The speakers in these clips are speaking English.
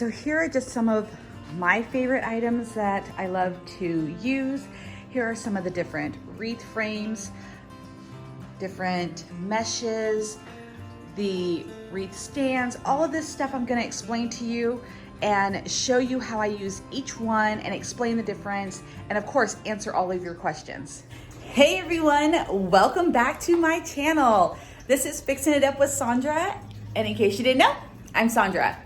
So here are just some of my favorite items that I love to use. Here are some of the different wreath frames, different meshes, the wreath stands, all of this stuff I'm gonna explain to you and show you how I use each one and explain the difference, and of course, answer all of your questions. Hey everyone, welcome back to my channel. This is Fixing It Up with Sandra, and in case you didn't know, I'm Sandra.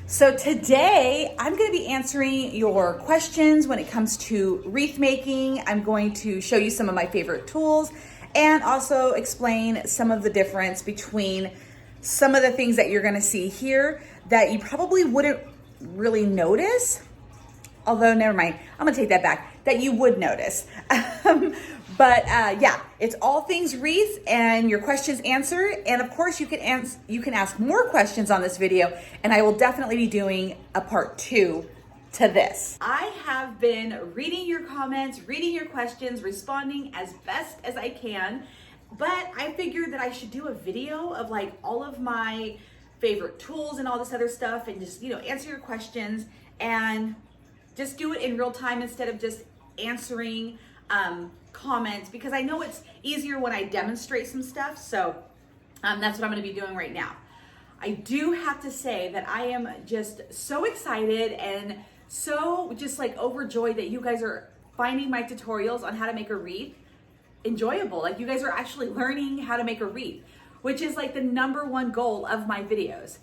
So today I'm going to be answering your questions when it comes to wreath making. I'm going to show you some of my favorite tools and also explain some of the difference between some of the things that you're going to see here that you probably wouldn't really notice. Although, never mind, I'm gonna take that back, that you would notice. Yeah, it's all things wreath and your questions answered. And of course you can ask more questions on this video, and I will definitely be doing a part 2 to this. I have been reading your comments, reading your questions, responding as best as I can, but I figured that I should do a video of like all of my favorite tools and all this other stuff, and just, answer your questions and just do it in real time instead of just answering comments, because I know it's easier when I demonstrate some stuff. So that's what I'm going to be doing right now. I do have to say that I am just so excited and so just like overjoyed that you guys are finding my tutorials on how to make a wreath enjoyable. Like, you guys are actually learning how to make a wreath, which is like the #1 goal of my videos.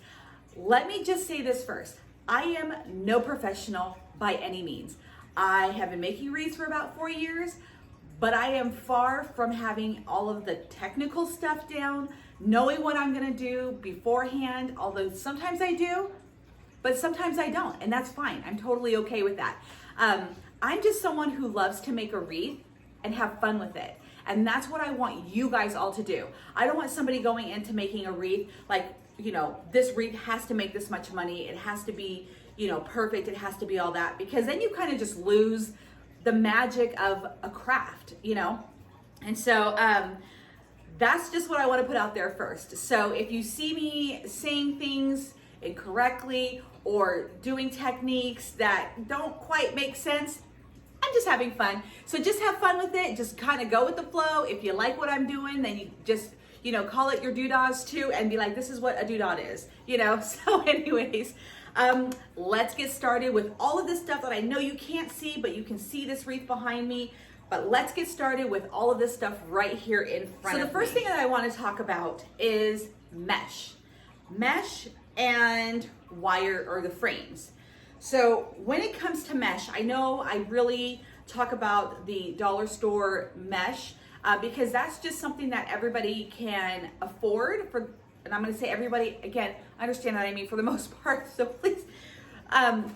Let me just say this first. I am no professional by any means. I have been making wreaths for about 4 years, but I am far from having all of the technical stuff down, knowing what I'm gonna do beforehand, although sometimes I do, but sometimes I don't, and that's fine. I'm totally okay with that. I'm just someone who loves to make a wreath and have fun with it. And that's what I want you guys all to do. I don't want somebody going into making a wreath like, this wreath has to make this much money. It has to be, perfect. It has to be all that, because then you kind of just lose the magic of a craft, And so that's just what I want to put out there first. So if you see me saying things incorrectly or doing techniques that don't quite make sense, I'm just having fun. So just have fun with it. Just kind of go with the flow. If you like what I'm doing, then you just, call it your doodahs too, and be like, this is what a doodah is, So anyways, let's get started with all of this stuff that I know you can't see, but you can see this wreath behind me. But let's get started with all of this stuff right here in front of me. So the first thing that I want to talk about is mesh. Mesh and wire, or the frames. So when it comes to mesh, I know I really talk about the dollar store mesh because that's just something that everybody can afford. And I'm going to say everybody, again, understand that I mean for the most part, so please,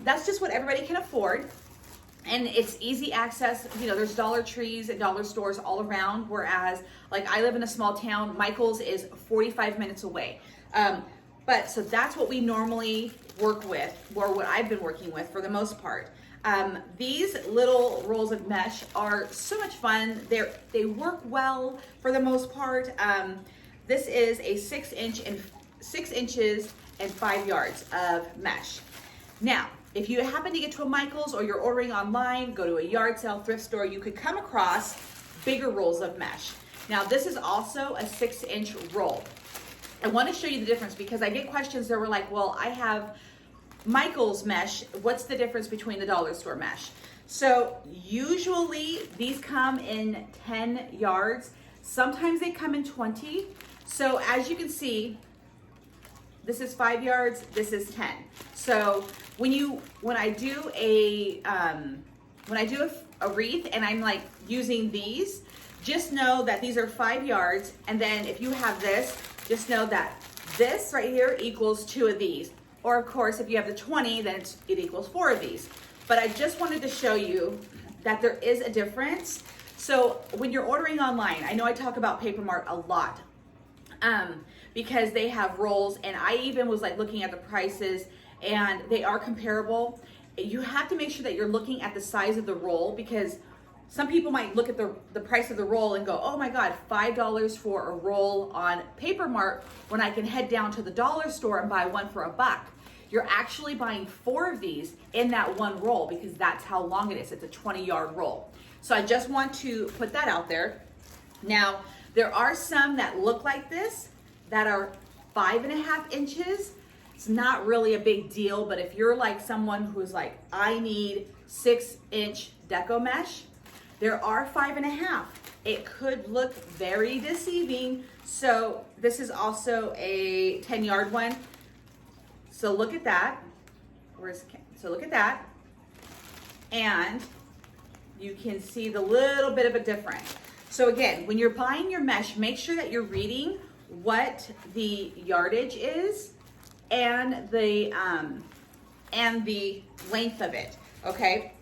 that's just what everybody can afford. And it's easy access. There's Dollar Trees and dollar stores all around, whereas like I live in a small town, Michael's is 45 minutes away. So that's what we normally work with, or what I've been working with for the most part. These little rolls of mesh are so much fun. They work well for the most part. This is a 6 inches and 5 yards of mesh. Now, if you happen to get to a Michael's or you're ordering online, go to a yard sale, thrift store, you could come across bigger rolls of mesh. Now, this is also a 6-inch roll. I want to show you the difference because I get questions that were like, well, I have Michael's mesh. What's the difference between the dollar store mesh? So usually these come in 10 yards. Sometimes they come in 20. So as you can see, this is 5 yards, this is 10. So when I do a wreath and I'm like using these, just know that these are 5 yards. And then if you have this, just know that this right here equals 2 of these. Or of course, if you have the 20, then it equals 4 of these. But I just wanted to show you that there is a difference. So when you're ordering online, I know I talk about Paper Mart a lot because they have rolls, and I even was like looking at the prices, and they are comparable. You have to make sure that you're looking at the size of the roll, because some people might look at the price of the roll and go, oh my God, $5 for a roll on Paper Mart when I can head down to the dollar store and buy one for $1. You're actually buying 4 of these in that one roll because that's how long it is. It's a 20-yard roll. So I just want to put that out there. Now, there are some that look like this that are 5.5 inches. It's not really a big deal, but if you're like someone who's like, I need 6-inch deco mesh, there are 5.5. It could look very deceiving. So this is also a 10-yard one. So look at that. So look at that. And you can see the little bit of a difference. So again, when you're buying your mesh, make sure that you're reading what the yardage is and the length of it, okay?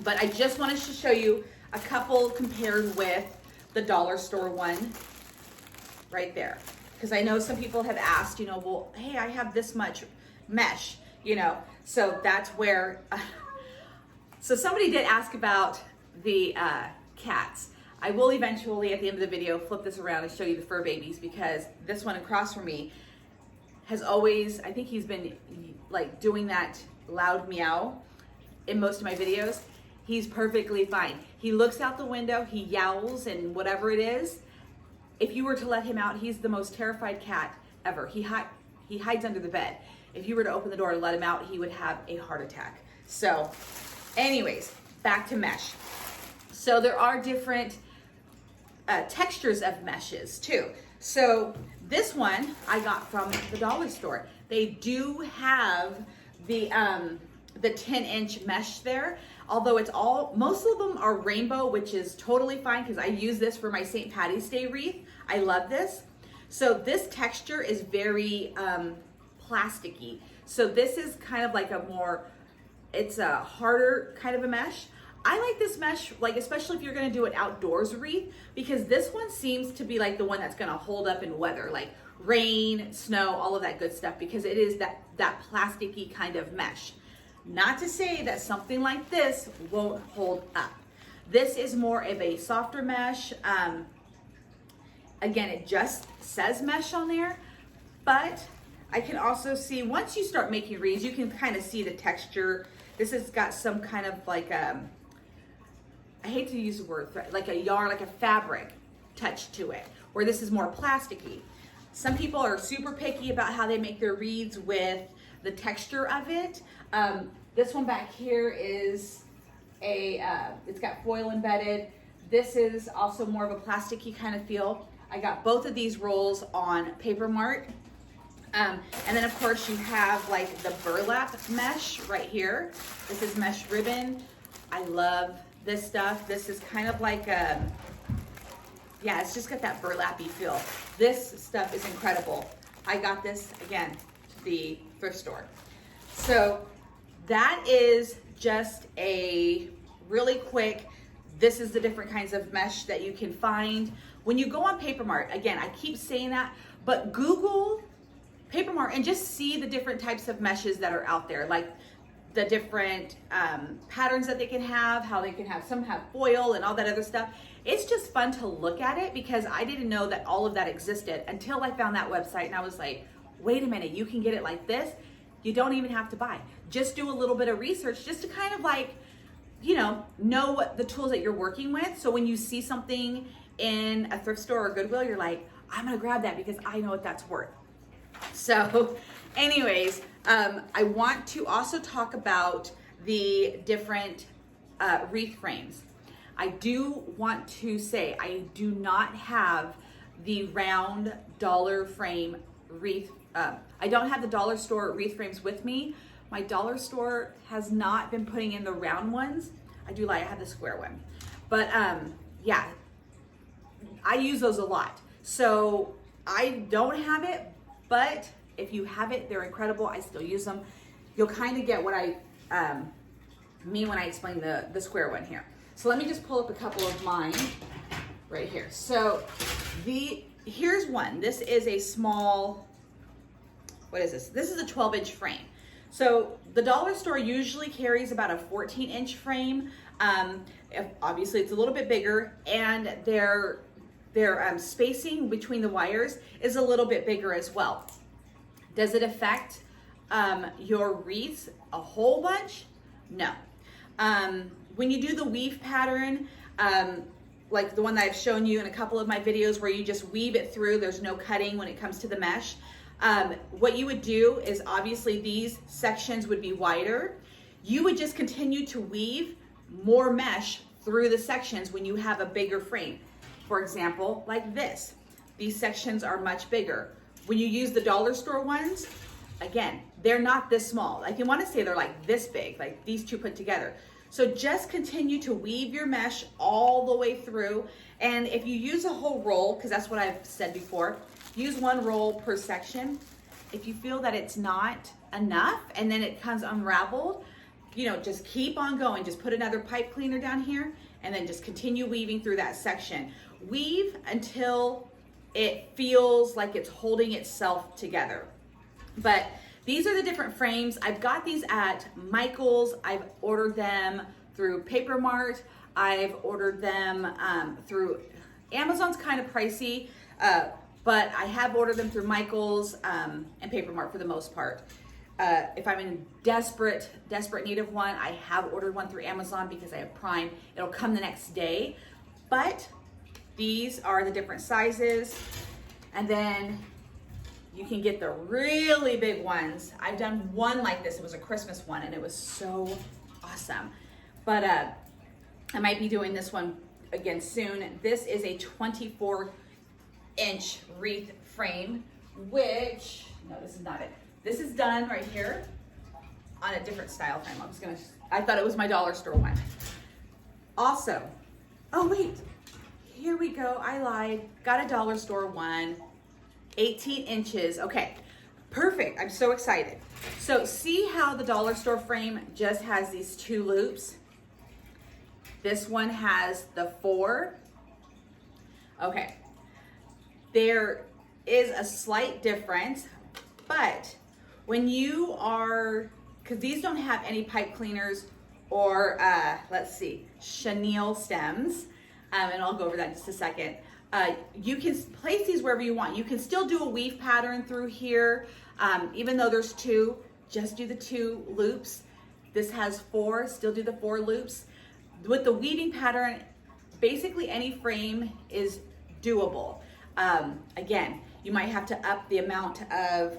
But I just wanted to show you a couple compared with the dollar store one right there. Because I know some people have asked, you know, well, hey, I have this much mesh, you know, so that's where, so somebody did ask about the cats. I will eventually, at the end of the video, flip this around and show you the fur babies, because this one across from me has always, I think he's been like doing that loud meow in most of my videos. He's perfectly fine. He looks out the window, he yowls and whatever it is. If you were to let him out, he's the most terrified cat ever. He hides under the bed. If you were to open the door and let him out, he would have a heart attack. So anyways, back to mesh. So there are different textures of meshes too. So this one I got from the dollar store. They do have the 10-inch mesh there, although it's most of them are rainbow, which is totally fine because I use this for my St. Patty's Day wreath. I love this. So this texture is very plasticky. So this is kind of like it's a harder kind of a mesh. I like this mesh, like especially if you're gonna do an outdoors wreath, because this one seems to be like the one that's gonna hold up in weather, like rain, snow, all of that good stuff, because it is that plasticky kind of mesh. Not to say that something like this won't hold up. This is more of a softer mesh. Again, it just says mesh on there, but I can also see once you start making wreaths, you can kind of see the texture. This has got some kind of like I hate to use the word thread, like a yarn, like a fabric touch to it, where this is more plasticky. Some people are super picky about how they make their wreaths with the texture of it. This one back here is it's got foil embedded. This is also more of a plasticky kind of feel. I got both of these rolls on Paper Mart. And then of course you have like the burlap mesh right here. This is mesh ribbon. I love this stuff. This is kind of like yeah, it's just got that burlappy feel. This stuff is incredible. I got this again at the thrift store. So that is just a really quick, this is the different kinds of mesh that you can find. When you go on Paper Mart, again, I keep saying that, but Google Paper Mart and just see the different types of meshes that are out there, like the different patterns that they can have, how they can have, some have foil and all that other stuff. It's just fun to look at it because I didn't know that all of that existed until I found that website and I was like, wait a minute, you can get it like this? You don't even have to buy. Just do a little bit of research just to kind of like, you know what the tools that you're working with. So when you see something in a thrift store or Goodwill, you're like, I'm gonna grab that because I know what that's worth. So anyways, I want to also talk about the different wreath frames. I do want to say I do not have the round dollar frame wreath. I don't have the dollar store wreath frames with me. My dollar store has not been putting in the round ones. I do lie, I have the square one. But yeah, I use those a lot. So I don't have it, but if you have it, they're incredible. I still use them. You'll kind of get what I mean when I explain the square one here. So let me just pull up a couple of mine right here. So here's one. This is a small, what is this? This is a 12-inch frame. So the dollar store usually carries about a 14-inch frame. Obviously it's a little bit bigger, and their spacing between the wires is a little bit bigger as well. Does it affect your wreaths a whole bunch? No. When you do the weave pattern, like the one that I've shown you in a couple of my videos where you just weave it through, there's no cutting when it comes to the mesh. What you would do is obviously these sections would be wider. You would just continue to weave more mesh through the sections when you have a bigger frame. For example, like this. These sections are much bigger. When you use the dollar store ones, again, they're not this small. Like you want to say they're like this big, like these two put together. So just continue to weave your mesh all the way through. And if you use a whole roll, because that's what I've said before, use one roll per section. If you feel that it's not enough and then it comes unraveled, you know, just keep on going. Just put another pipe cleaner down here and then just continue weaving through that section. Weave until it feels like it's holding itself together. But these are the different frames. I've got these at Michael's. I've ordered them through Paper Mart. I've ordered them through Amazon's kind of pricey, but I have ordered them through Michael's and Paper Mart for the most part. If I'm in desperate need of one, I have ordered one through Amazon because I have Prime. It'll come the next day. But these are the different sizes. And then you can get the really big ones. I've done one like this. It was a Christmas one and it was so awesome. But I might be doing this one again soon. This is a 24-inch wreath frame, which, no, this is not it. This is done right here on a different style frame. I thought it was my dollar store one. Also, oh wait, here we go, I lied. Got a dollar store one, 18 inches. Okay, perfect, I'm so excited. So see how the dollar store frame just has these two loops? This one has the 4. Okay, there is a slight difference, but when you are, because these don't have any pipe cleaners or let's see, chenille stems, and I'll go over that in just a second. You can place these wherever you want. You can still do a weave pattern through here, even though there's 2, just do the 2 loops. This has 4, still do the 4 loops. With the weaving pattern, basically any frame is doable. Again, you might have to up the amount of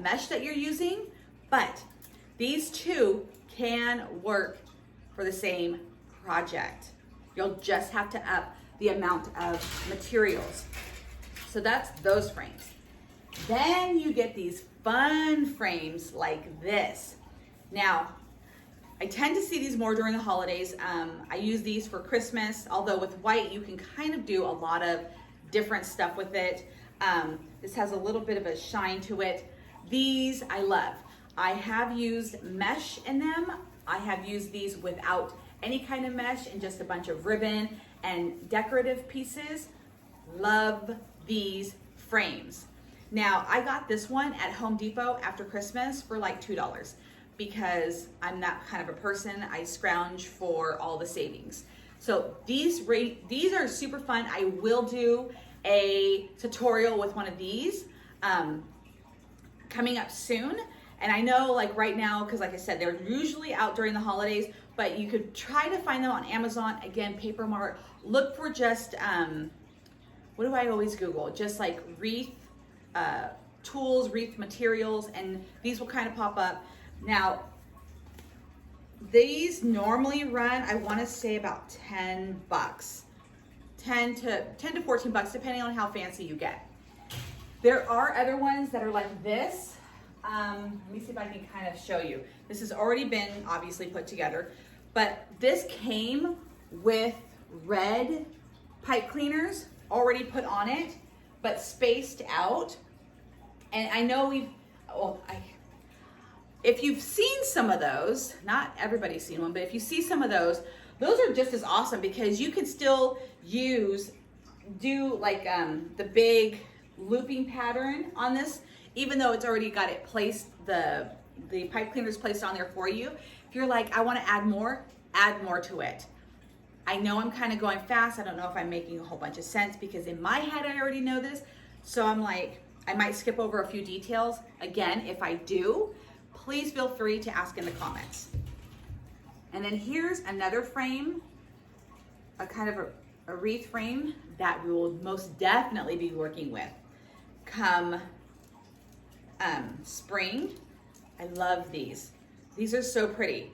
mesh that you're using, but these 2 can work for the same project. You'll just have to up the amount of materials. So that's those frames. Then you get these fun frames like this. Now, I tend to see these more during the holidays. I use these for Christmas, although with white, you can kind of do a lot of different stuff with it. This has a little bit of a shine to it. These I love. I have used mesh in them. I have used these without any kind of mesh and just a bunch of ribbon and decorative pieces. Love these frames. Now, I got this one at Home Depot after Christmas for like $2 because I'm that kind of a person. I scrounge for all the savings. So these are super fun. I will do a tutorial with one of these coming up soon. And I know like right now, because like I said, they're usually out during the holidays, but you could try to find them on Amazon. Again, Paper Mart. Look for just, what do I always Google? Just like wreath tools, wreath materials, and these will kind of pop up. Now, these normally run, I want to say about 10 bucks. 10 to 14 bucks, depending on how fancy you get. There are other ones that are like this. Let me see if I can kind of show you. This has already been obviously put together, but this came with red pipe cleaners already put on it, but spaced out. And I know if you've seen some of those, not everybody's seen one, but if you see some of those are just as awesome because you can still do like the big looping pattern on this, even though it's already got it placed, the pipe cleaner's placed on there for you. If you're like, I want to add more to it. I know I'm kind of going fast. I don't know if I'm making a whole bunch of sense because in my head, I already know this. So I'm like, I might skip over a few details. Again, if I do, please feel free to ask in the comments. And then here's another frame, a kind of a wreath frame that we will most definitely be working with come spring. I love these. These are so pretty.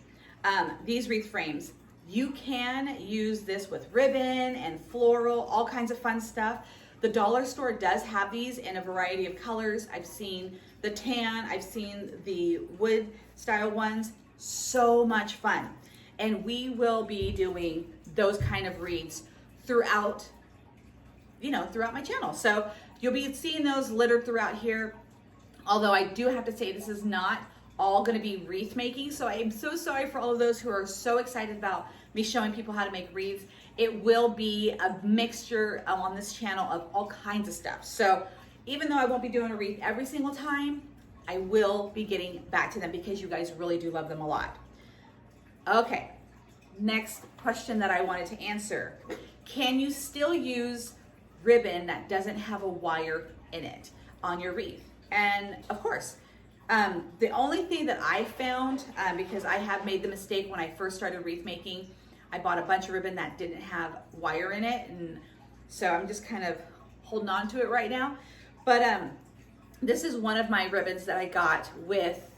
These wreath frames, you can use this with ribbon and floral, all kinds of fun stuff. The dollar store does have these in a variety of colors. I've seen the tan, I've seen the wood style ones. So much fun. And we will be doing those kind of wreaths throughout, throughout my channel. So you'll be seeing those littered throughout here. Although I do have to say this is not all gonna be wreath making. So I am so sorry for all of those who are so excited about me showing people how to make wreaths. It will be a mixture on this channel of all kinds of stuff. So even though I won't be doing a wreath every single time, I will be getting back to them because you guys really do love them a lot. Okay, next question that I wanted to answer. Can you still use ribbon that doesn't have a wire in it on your wreath? And of course, the only thing that I found, because I have made the mistake when I first started wreath making, I bought a bunch of ribbon that didn't have wire in it, and so I'm just kind of holding on to it right now. But this is one of my ribbons that I got with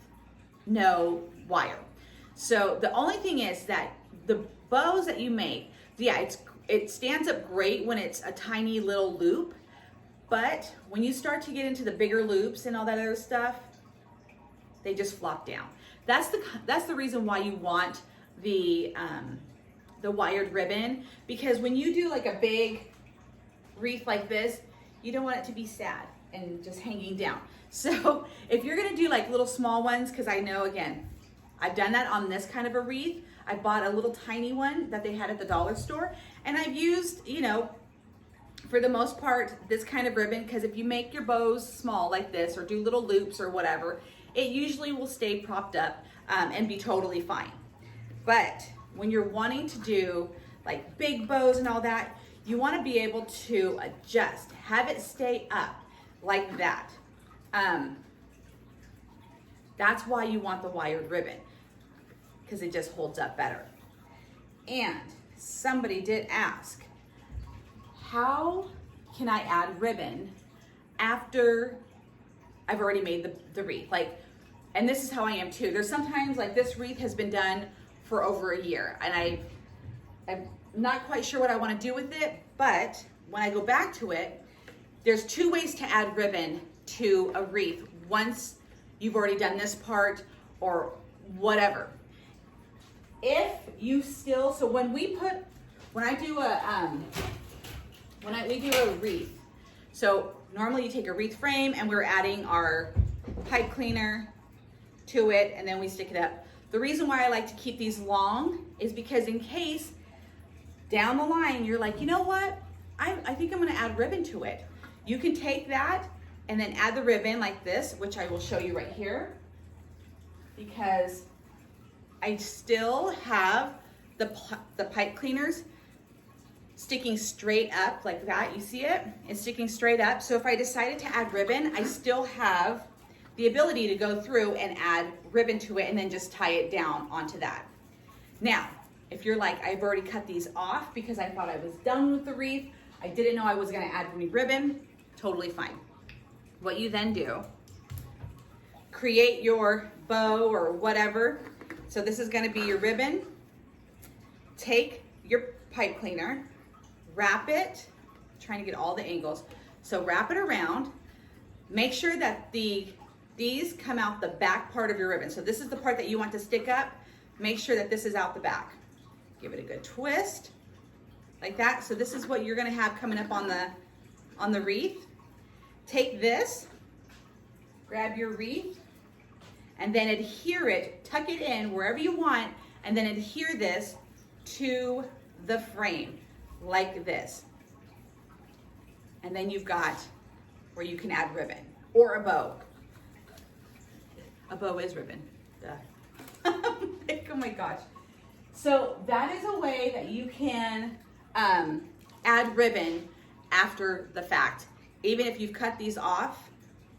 no wire. So the only thing is that the bows that you make, yeah, it stands up great when it's a tiny little loop, but when you start to get into the bigger loops and all that other stuff, they just flop down. That's the reason why you want the wired ribbon, because when you do like a big wreath like this, you don't want it to be sad and just hanging down. So if you're gonna do like little small ones, because I know, again, I've done that on this kind of a wreath. I bought a little tiny one that they had at the dollar store, and I've used, for the most part, this kind of ribbon, because if you make your bows small like this or do little loops or whatever, it usually will stay propped up and be totally fine. But when you're wanting to do like big bows and all that, you want to be able to adjust, have it stay up like that. That's why you want the wired ribbon, because it just holds up better. And somebody did ask, how can I add ribbon after I've already made the wreath? And this is how I am too. There's sometimes like this wreath has been done for over a year, and I'm not quite sure what I want to do with it, but when I go back to it, there's two ways to add ribbon to a wreath once you've already done this part or whatever. If you still, so when we do a wreath, so normally you take a wreath frame and we're adding our pipe cleaner to it, and then we stick it up. The reason why I like to keep these long is because in case down the line you're like, you know what, I think I'm gonna add ribbon to it. You can take that and then add the ribbon like this, which I will show you right here, because I still have the pipe cleaners sticking straight up like that. You see it? It's sticking straight up. So if I decided to add ribbon, I still have the ability to go through and add ribbon to it and then just tie it down onto that. Now, if you're like, I've already cut these off because I thought I was done with the wreath, I didn't know I was gonna add any ribbon, totally fine. What you then do, create your bow or whatever. So this is gonna be your ribbon. Take your pipe cleaner, wrap it, trying to get all the angles. So wrap it around, make sure that these come out the back part of your ribbon. So this is the part that you want to stick up. Make sure that this is out the back. Give it a good twist, like that. So this is what you're gonna have coming up on the wreath. Take this, grab your wreath, and then adhere it, tuck it in wherever you want, and then adhere this to the frame, like this. And then you've got where you can add ribbon, or a bow. A bow is ribbon, duh. Oh my gosh. So that is a way that you can add ribbon after the fact. Even if you've cut these off,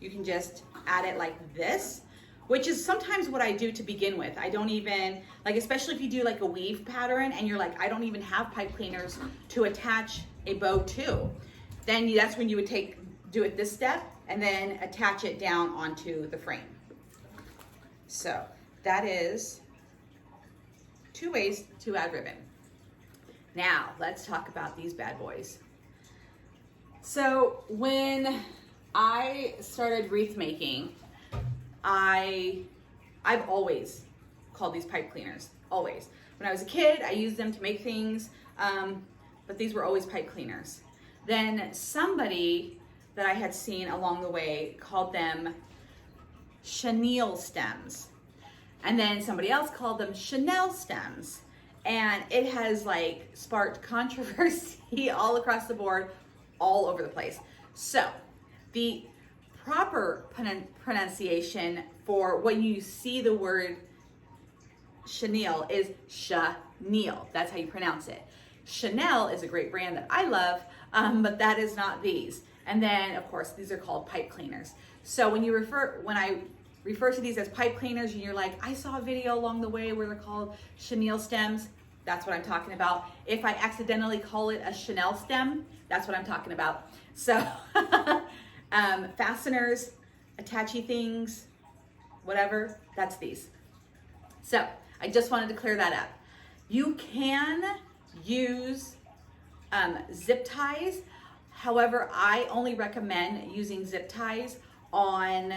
you can just add it like this. which is sometimes what I do to begin with. I don't even, like, especially if you do like a weave pattern and you're like, I don't even have pipe cleaners to attach a bow to. Then that's when you would do it this step and then attach it down onto the frame. So that is 2 ways to add ribbon. Now let's talk about these bad boys. So when I started wreath making, I've always called these pipe cleaners, always. When I was a kid, I used them to make things, but these were always pipe cleaners. Then somebody that I had seen along the way called them chenille stems. And then somebody else called them Chanel stems. And it has like sparked controversy all across the board, all over the place. So the proper pronunciation for when you see the word chenille is chenille. That's how you pronounce it. Chanel is a great brand that I love, but that is not these. And then of course, these are called pipe cleaners. So when I refer to these as pipe cleaners and you're like, I saw a video along the way where they're called chenille stems, that's what I'm talking about. If I accidentally call it a Chanel stem, that's what I'm talking about. So fasteners, attachy things, whatever, that's these. So I just wanted to clear that up. You can use zip ties. However, I only recommend using zip ties on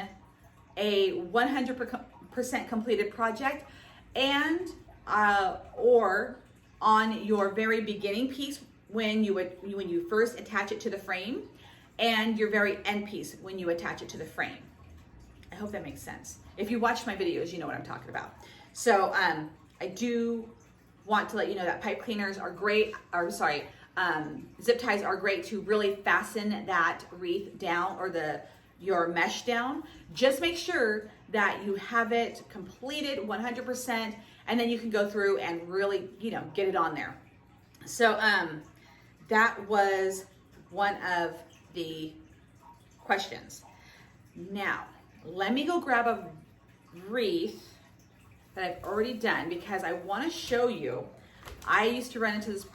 a 100% completed project and or on your very beginning piece when you first attach it to the frame, and your very end piece when you attach it to the frame. I hope that makes sense. If you watch my videos, you know what I'm talking about. So I do want to let you know that pipe cleaners are great, zip ties are great to really fasten that wreath down or your mesh down. Just make sure that you have it completed 100%, and then you can go through and really, get it on there. So that was one of the questions. Now, let me go grab a wreath that I've already done because I want to show you. I used to run into this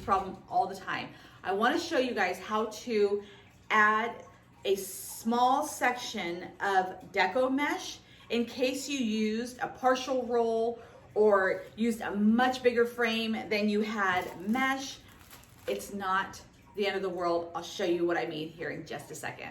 problem all the time. I want to show you guys how to add a small section of deco mesh in case you used a partial roll or used a much bigger frame than you had mesh. It's not the end of the world. I'll show you what I mean here in just a second.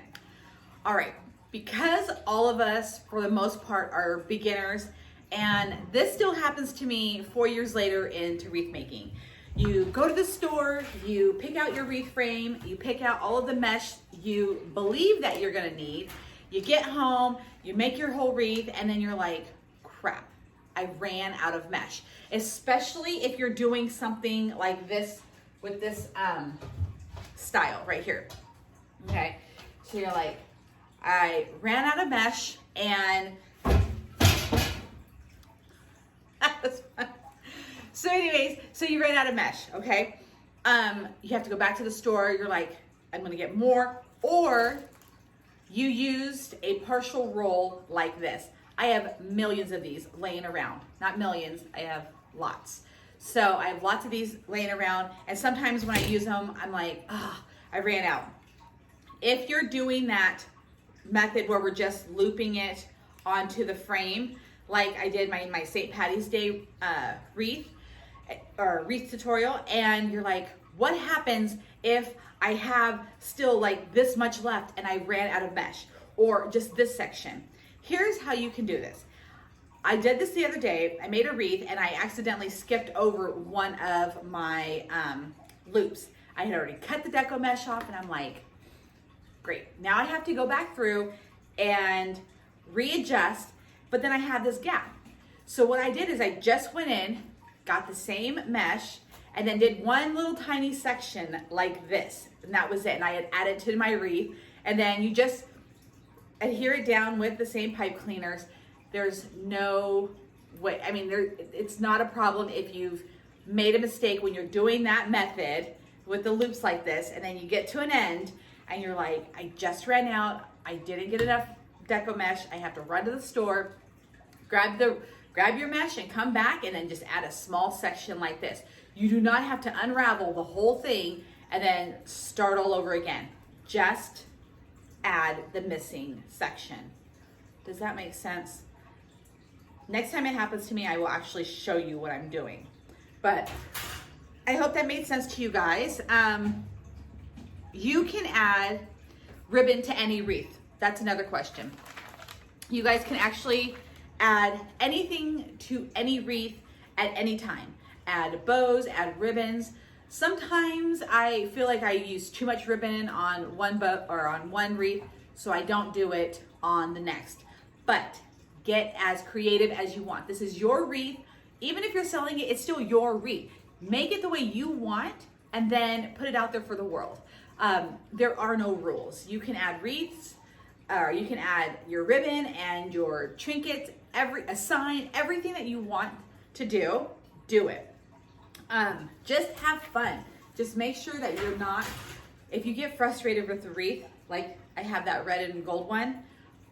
All right, because all of us, for the most part, are beginners, and this still happens to me 4 years later into wreath making. You go to the store, you pick out your wreath frame, you pick out all of the mesh you believe that you're gonna need, you get home, you make your whole wreath, and then you're like, crap, I ran out of mesh. Especially if you're doing something like this with this style right here, okay? So you're like, I ran out of mesh and so anyways, so you ran out of mesh, okay? You have to go back to the store, you're like, I'm gonna get more, or you used a partial roll like this. I have millions of these laying around. Not millions, I have lots. So I have lots of these laying around, and sometimes when I use them, I'm like, I ran out. If you're doing that method where we're just looping it onto the frame, like I did my St. Patty's Day wreath tutorial, and you're like, what happens if I have still like this much left and I ran out of mesh, or just this section? Here's how you can do this. I did this the other day. I made a wreath and I accidentally skipped over one of my loops. I had already cut the deco mesh off, and I'm like, great. Now I have to go back through and readjust, but then I have this gap. So what I did is I just went in, got the same mesh, and then did one little tiny section like this, and that was it. And I had added to my wreath, and then you just adhere it down with the same pipe cleaners. There's no way, I mean, it's not a problem if you've made a mistake when you're doing that method with the loops like this, and then you get to an end, and you're like, I just ran out, I didn't get enough deco mesh, I have to run to the store. grab your mesh and come back and then just add a small section like this. You do not have to unravel the whole thing and then start all over again. Just add the missing section. Does that make sense? Next time it happens to me, I will actually show you what I'm doing. But I hope that made sense to you guys. You can add ribbon to any wreath. That's another question. You guys can actually add anything to any wreath at any time. Add bows, add ribbons. Sometimes I feel like I use too much ribbon on one bow or on one wreath, so I don't do it on the next. But get as creative as you want. This is your wreath. Even if you're selling it, it's still your wreath. Make it the way you want and then put it out there for the world. There are no rules. You can add wreaths, or you can add your ribbon and your trinkets, a sign, everything that you want to do it. Just have fun. Just make sure that you're not, if you get frustrated with the wreath, like I have that red and gold one,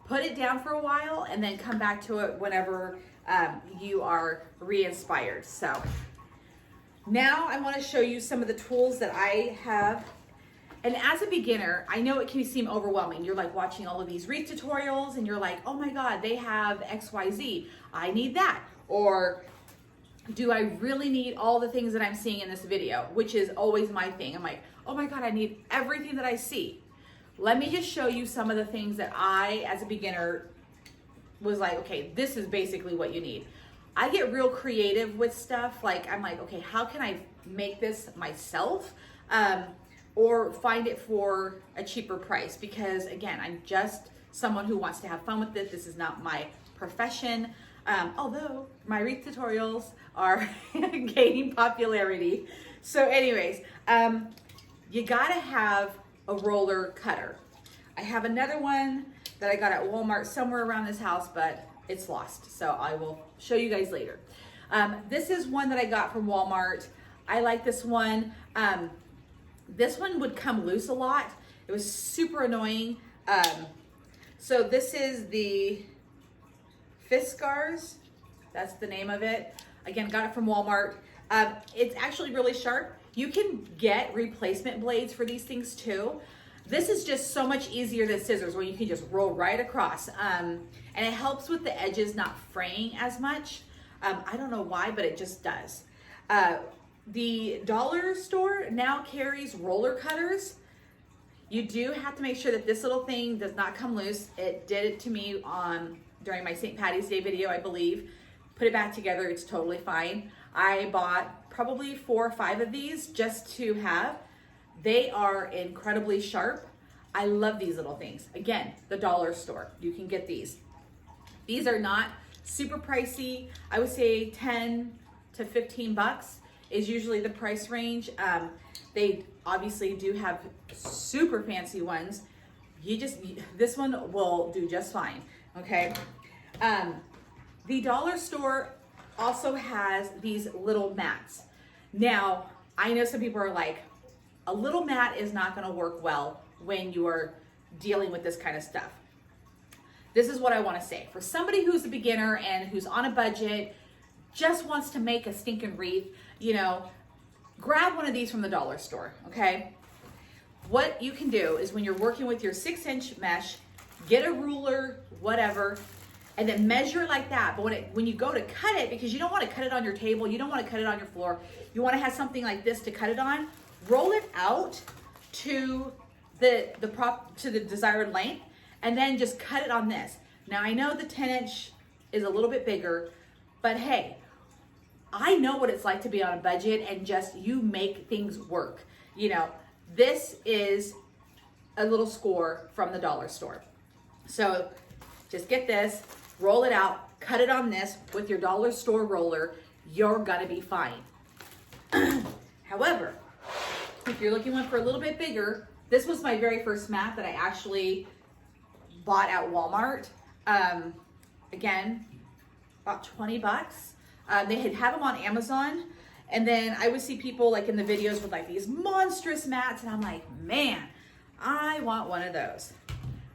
put it down for a while and then come back to it whenever you are re-inspired. So now I want to show you some of the tools that I have. And as a beginner, I know it can seem overwhelming. You're like watching all of these wreath tutorials and you're like, oh my God, they have XYZ. I need that. Or do I really need all the things that I'm seeing in this video? Which is always my thing. I'm like, oh my God, I need everything that I see. Let me just show you some of the things that I, as a beginner, was like, okay, this is basically what you need. I get real creative with stuff. Like, I'm like, okay, how can I make this myself? Or find it for a cheaper price, because again, I'm just someone who wants to have fun with this. This is not my profession, although my wreath tutorials are gaining popularity. So anyways, you gotta have a roller cutter. I have another one that I got at Walmart somewhere around this house, but it's lost. So I will show you guys later. This is one that I got from Walmart. I like this one. This one would come loose a lot. It was super annoying. So this is the Fiskars. That's the name of it. Again, got it from Walmart. It's actually really sharp. You can get replacement blades for these things too. This is just so much easier than scissors, where you can just roll right across. And it helps with the edges not fraying as much. I don't know why, but it just does. The dollar store now carries roller cutters. You do have to make sure that this little thing does not come loose. It did it to me during my St. Patty's Day video, I believe. Put it back together, it's totally fine. I bought probably 4 or 5 of these just to have. They are incredibly sharp. I love these little things. Again, the dollar store, you can get these. These are not super pricey. I would say 10 to 15 bucks is usually the price range. They obviously do have super fancy ones. This one will do just fine, okay? The dollar store also has these little mats. Now, I know some people are like, a little mat is not gonna work well when you are dealing with this kind of stuff. This is what I wanna say. For somebody who's a beginner and who's on a budget, just wants to make a stinking wreath, you know, grab one of these from the dollar store, okay? What you can do is when you're working with your 6-inch mesh, get a ruler, whatever, and then measure it like that. But when you go to cut it, because you don't want to cut it on your table, you don't want to cut it on your floor, you want to have something like this to cut it on, roll it out to the desired length, and then just cut it on this. Now I know the 10-inch is a little bit bigger, but hey, I know what it's like to be on a budget and just you make things work. You know, this is a little score from the dollar store. So just get this, roll it out, cut it on this with your dollar store roller, you're gonna be fine. However, if you're looking for a little bit bigger, this was my very first mat that I actually bought at Walmart. Again, about 20 bucks. They have them on Amazon, and then I would see people like in the videos with like these monstrous mats, and I'm like, man, I want one of those.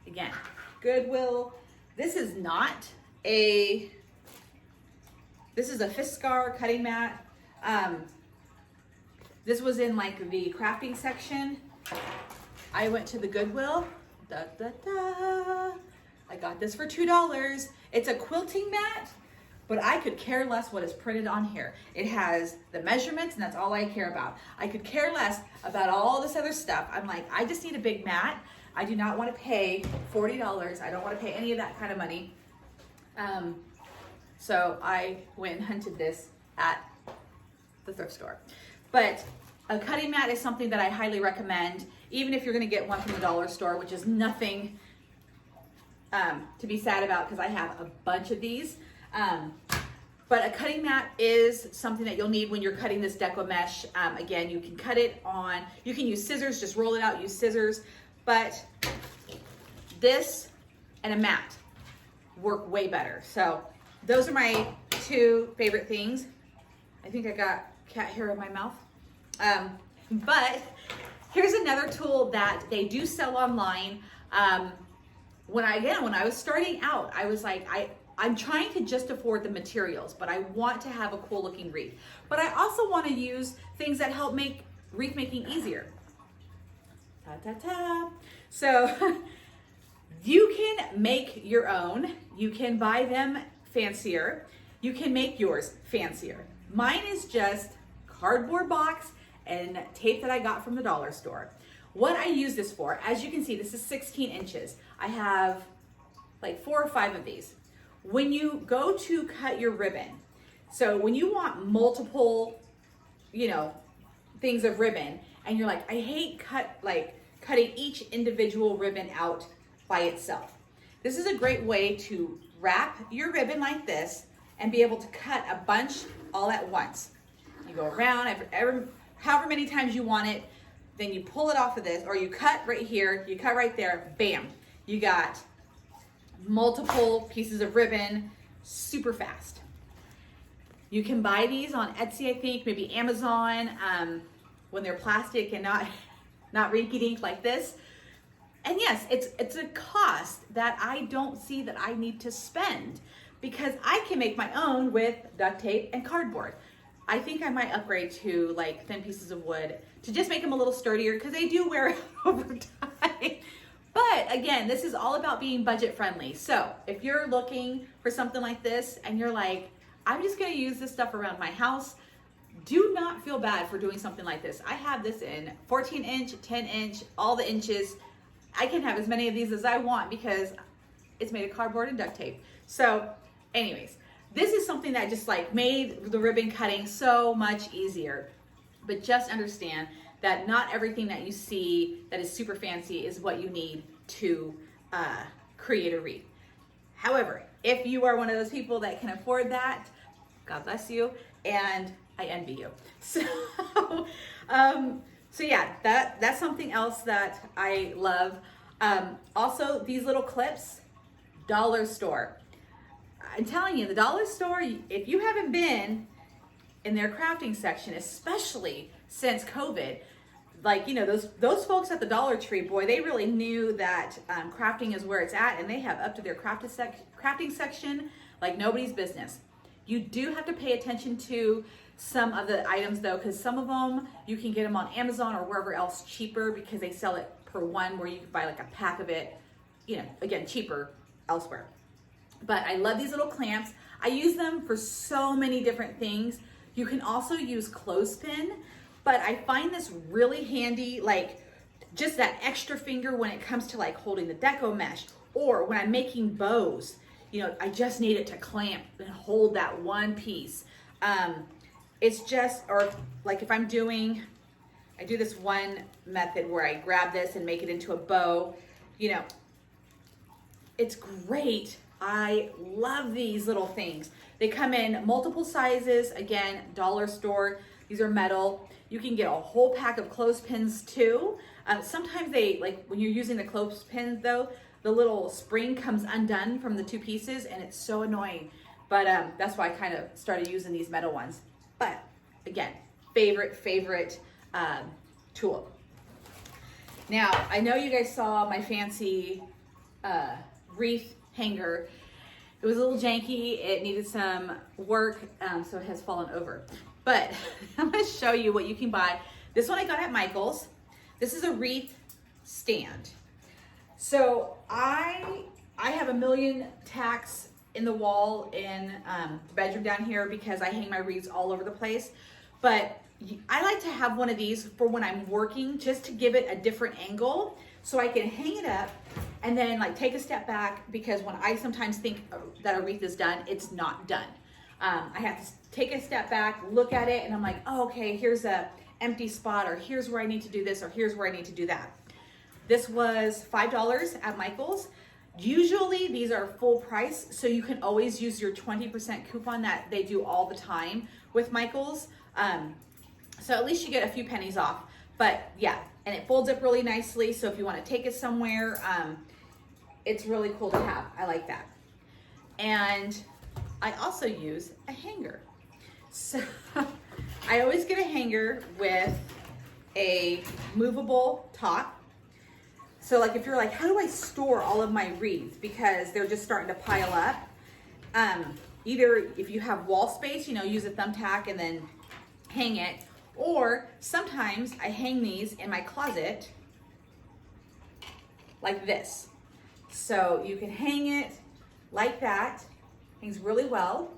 Again, Goodwill. This is not a This is a Fiskar cutting mat. This was in like the crafting section. I went to the Goodwill. I got this for $2. It's a quilting mat, but I could care less what is printed on here. It has the measurements and that's all I care about. I could care less about all this other stuff. I'm like, I just need a big mat. I do not want to pay $40. I don't want to pay any of that kind of money. So I went and hunted this at the thrift store. But a cutting mat is something that I highly recommend, even if you're going to get one from the dollar store, which is nothing to be sad about because I have a bunch of these. But a cutting mat is something that you'll need when you're cutting this deco mesh. Again, you can cut it on, you can use scissors, just roll it out, use scissors. But this and a mat work way better. So those are my two favorite things. I think I got cat hair in my mouth. But here's another tool that they do sell online. When I was starting out, I was like, I'm trying to just afford the materials, but I want to have a cool looking wreath. But I also want to use things that help make wreath making easier. Ta ta ta. So you can make your own. You can buy them fancier. You can make yours fancier. Mine is just cardboard box and tape that I got from the dollar store. What I use this for, as you can see, this is 16 inches. I have like 4 or 5 of these. When you go to cut your ribbon, so when you want multiple, things of ribbon, and you're like, I hate cutting each individual ribbon out by itself. This is a great way to wrap your ribbon like this and be able to cut a bunch all at once. You go around however many times you want it, then you pull it off of this, or you cut right here, you cut right there, bam. You got multiple pieces of ribbon, super fast. You can buy these on Etsy, I think, maybe Amazon, when they're plastic and not rinky dink like this. And yes, it's a cost that I don't see that I need to spend because I can make my own with duct tape and cardboard. I think I might upgrade to like thin pieces of wood to just make them a little sturdier because they do wear out over time. But again, this is all about being budget friendly. So if you're looking for something like this and you're like, I'm just gonna use this stuff around my house, do not feel bad for doing something like this. I have this in 14 inch, 10 inch, all the inches. I can have as many of these as I want because it's made of cardboard and duct tape. So anyways, this is something that just like made the ribbon cutting so much easier. But just understand that not everything that you see that is super fancy is what you need to create a wreath. However, if you are one of those people that can afford that, God bless you, and I envy you. So yeah, that's something else that I love. Also, these little clips, dollar store. I'm telling you, the dollar store, if you haven't been in their crafting section, especially since COVID, like, those folks at the Dollar Tree, boy, they really knew that crafting is where it's at, and they have up to their crafting section like nobody's business. You do have to pay attention to some of the items though, because some of them you can get them on Amazon or wherever else cheaper because they sell it per one, where you can buy like a pack of it, again, cheaper elsewhere. But I love these little clamps. I use them for so many different things. You can also use clothespin, but I find this really handy, like just that extra finger when it comes to like holding the deco mesh, or when I'm making bows, I just need it to clamp and hold that one piece. It's just, or like if I do this one method where I grab this and make it into a bow, it's great. I love these little things. They come in multiple sizes. Again, dollar store. These are metal. You can get a whole pack of clothespins too. Sometimes when you're using the clothespins though, the little spring comes undone from the two pieces and it's so annoying. But that's why I kind of started using these metal ones. But again, favorite tool. Now, I know you guys saw my fancy wreath hanger. It It was a little janky. It needed some work, so it has fallen over. But I'm gonna show you what you can buy. This one I got at Michael's. This is a wreath stand. So I have a million tacks in the wall in the bedroom down here because I hang my wreaths all over the place. But I like to have one of these for when I'm working, just to give it a different angle so I can hang it up and then like take a step back, because when I sometimes think that a wreath is done, it's not done. I have to take a step back, look at it, and I'm like, oh, okay, here's a empty spot, or here's where I need to do this, or here's where I need to do that. This was $5 at Michael's. Usually these are full price, so you can always use your 20% coupon that they do all the time with Michael's. So at least you get a few pennies off. But yeah, and it folds up really nicely, so if you want to take it somewhere, it's really cool to have. I like that. And I also use a hanger. So I always get a hanger with a movable top. So like if you're like, how do I store all of my wreaths? Because they're just starting to pile up. Either if you have wall space, use a thumbtack and then hang it. Or sometimes I hang these in my closet like this. So you can hang it like that. Hangs really well.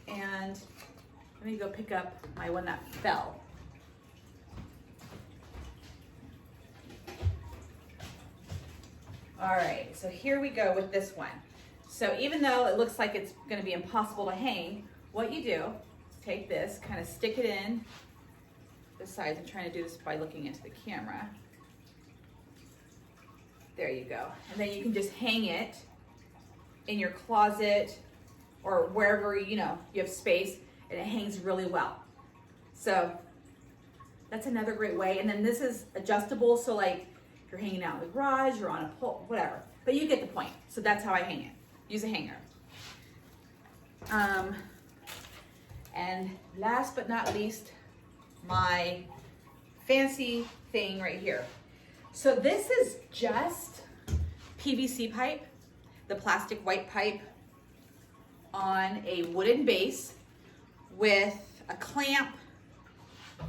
And let me go pick up my one that fell. All right, so here we go with this one. So even though it looks like it's gonna be impossible to hang, what you do, take this, kind of stick it in the sides. I'm trying to do this by looking into the camera. There you go. And then you can just hang it in your closet or wherever, you have space, and it hangs really well. So that's another great way. And then this is adjustable, so like if you're hanging out in the garage or on a pole, whatever. But you get the point. So that's how I hang it. Use a hanger. And last but not least, my fancy thing right here. So this is just PVC pipe, the plastic white pipe on a wooden base with a clamp.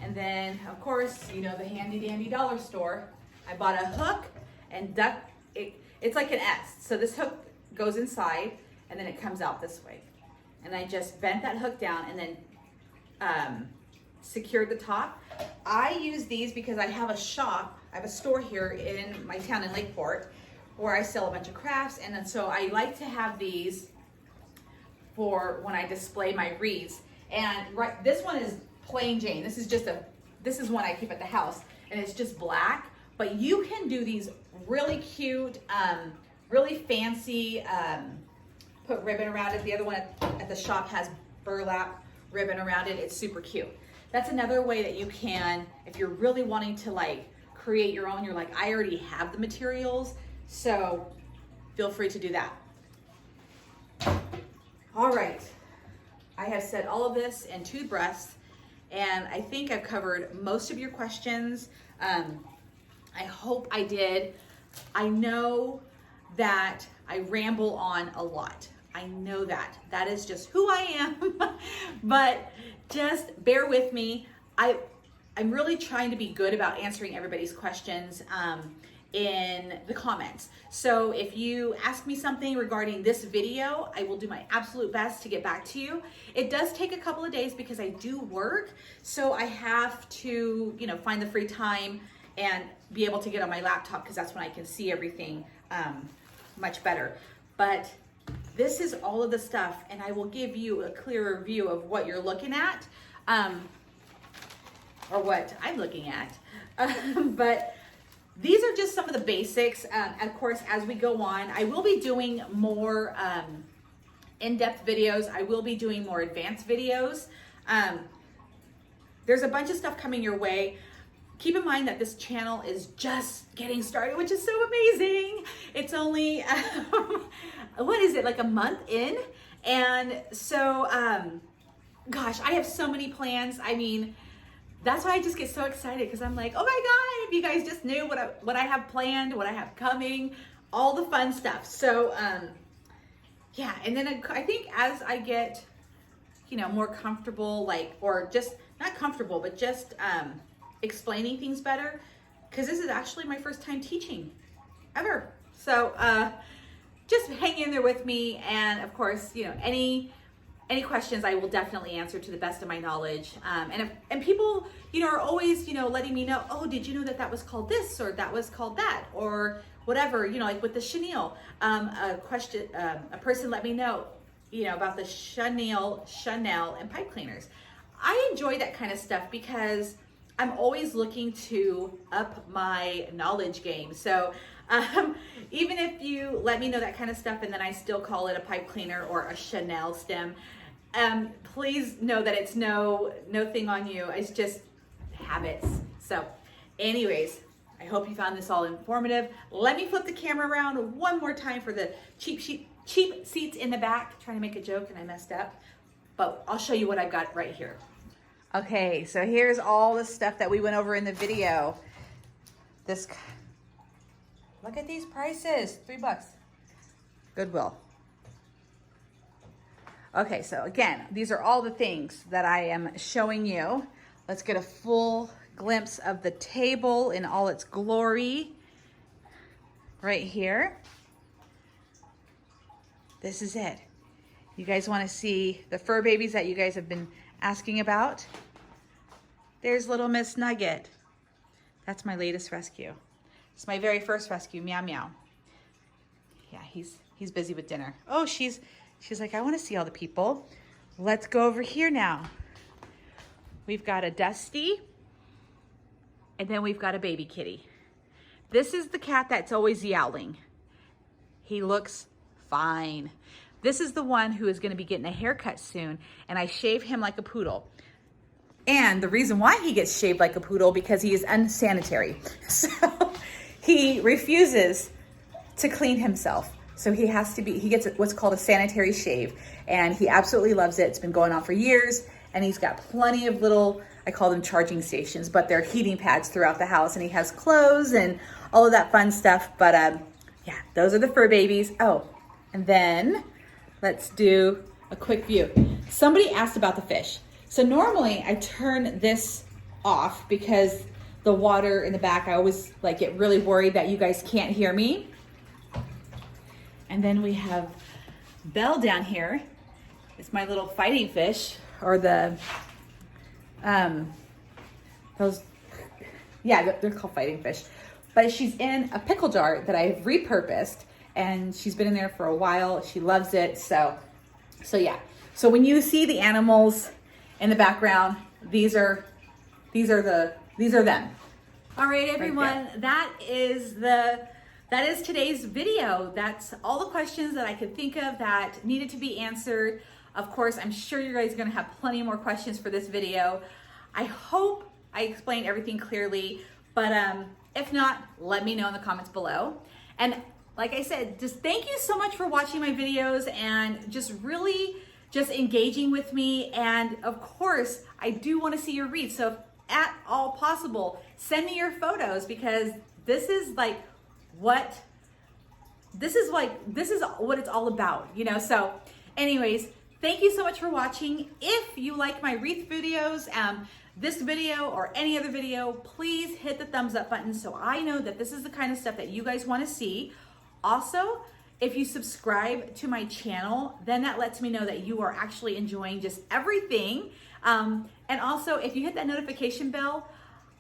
And then of course, the handy dandy dollar store. I bought a hook and it's like an S. So this hook goes inside and then it comes out this way. And I just bent that hook down and then secured the top. I use these because I have a shop, I have a store here in my town in Lakeport where I sell a bunch of crafts, and then so I like to have these for when I display my wreaths. And this one is plain Jane. This is one I keep at the house, and it's just black. But you can do these really cute, really fancy, put ribbon around it. The other one at the shop has burlap ribbon around it. It's super cute. That's another way that you can, if you're really wanting to like create your own, you're like, I already have the materials, so feel free to do that. All right, I have said all of this in 2 breaths, and I think I've covered most of your questions. I hope I did. I know that I ramble on a lot. I know that. That is just who I am. But just bear with me. I'm really trying to be good about answering everybody's questions in the comments. So if you ask me something regarding this video, I will do my absolute best to get back to you. It does take a couple of days because I do work. So I have to, find the free time and be able to get on my laptop, because that's when I can see everything much better. But this is all of the stuff, and I will give you a clearer view of what you're looking at, or what I'm looking at. But these are just some of the basics. Of course, as we go on, I will be doing more in-depth videos. I will be doing more advanced videos. There's a bunch of stuff coming your way. Keep in mind that this channel is just getting started, which is so amazing. It's only, what is it, like a month in? And so, gosh, I have so many plans. I mean, that's why I just get so excited, because I'm like, oh my God, if you guys just knew what I have planned, what I have coming, all the fun stuff. So yeah, and then I think as I get, you know, more comfortable, like, or just not comfortable, but just explaining things better, because this is actually my first time teaching ever. So just hang in there with me, and of course, you know, any questions I will definitely answer to the best of my knowledge. And people, you know, are always, you know, letting me know, oh, did you know that that was called this, or that was called that, or whatever, you know, like with the chenille. A person let me know, you know, about the chenille and pipe cleaners. I enjoy that kind of stuff because I'm always looking to up my knowledge game. So even if you let me know that kind of stuff and then I still call it a pipe cleaner or a chenille stem, please know that it's no thing on you. It's just habits. So anyways, I hope you found this all informative. Let me flip the camera around one more time for the cheap seats in the back. Trying to make a joke and I messed up, but I'll show you what I've got right here. Okay, so here's all the stuff that we went over in the video. Look at these prices, $3. Goodwill. Okay, so again, these are all the things that I am showing you. Let's get a full glimpse of the table in all its glory right here. This is it. You guys want to see the fur babies that you guys have been asking about? There's little Miss Nugget. That's my latest rescue. It's my very first rescue, Meow Meow. Yeah, he's busy with dinner. Oh, she's like, I want to see all the people. Let's go over here now. We've got a Dusty, and then we've got a baby kitty. This is the cat that's always yowling. He looks fine. This is the one who is going to be getting a haircut soon, and I shave him like a poodle. And the reason why he gets shaved like a poodle, because he is unsanitary. So he refuses to clean himself. So he gets what's called a sanitary shave, and he absolutely loves it. It's been going on for years, and he's got plenty of little, I call them charging stations, but they're heating pads throughout the house, and he has clothes and all of that fun stuff. But yeah, those are the fur babies. Oh, and then let's do a quick view. Somebody asked about the fish. So normally I turn this off because the water in the back, I always like get really worried that you guys can't hear me. And then we have Belle down here. It's my little fighting fish, or the, those, yeah, they're called fighting fish. But she's in a pickle jar that I've repurposed, and she's been in there for a while. She loves it, so yeah. So when you see the animals in the background, these are them. All right, everyone, Right that is today's video. That's all the questions that I could think of that needed to be answered. Of course, I'm sure you guys are gonna have plenty more questions for this video. I hope I explained everything clearly, but if not, let me know in the comments below. And like I said, just thank you so much for watching my videos and just really engaging with me. And of course, I do want to see your wreaths. So if at all possible, send me your photos, because this is what it's all about, you know? So anyways, thank you so much for watching. If you like my wreath videos, this video or any other video, please hit the thumbs up button so I know that this is the kind of stuff that you guys want to see. Also, if you subscribe to my channel, then that lets me know that you are actually enjoying just everything. And also, if you hit that notification bell,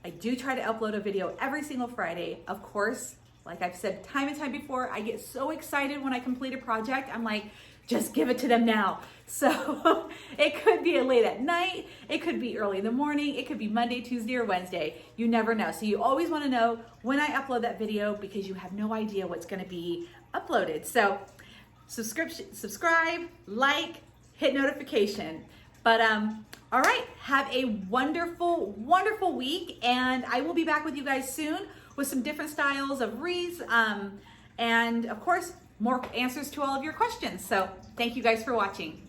I do try to upload a video every single Friday. Of course, like I've said time and time before, I get so excited when I complete a project. I'm like, just give it to them now. So it could be late at night, it could be early in the morning, it could be Monday, Tuesday, or Wednesday. You never know. So you always want to know when I upload that video, because you have no idea what's going to be uploaded. So subscribe, like, hit notification. But all right, have a wonderful, wonderful week, and I will be back with you guys soon with some different styles of wreaths, and of course, more answers to all of your questions. So thank you guys for watching.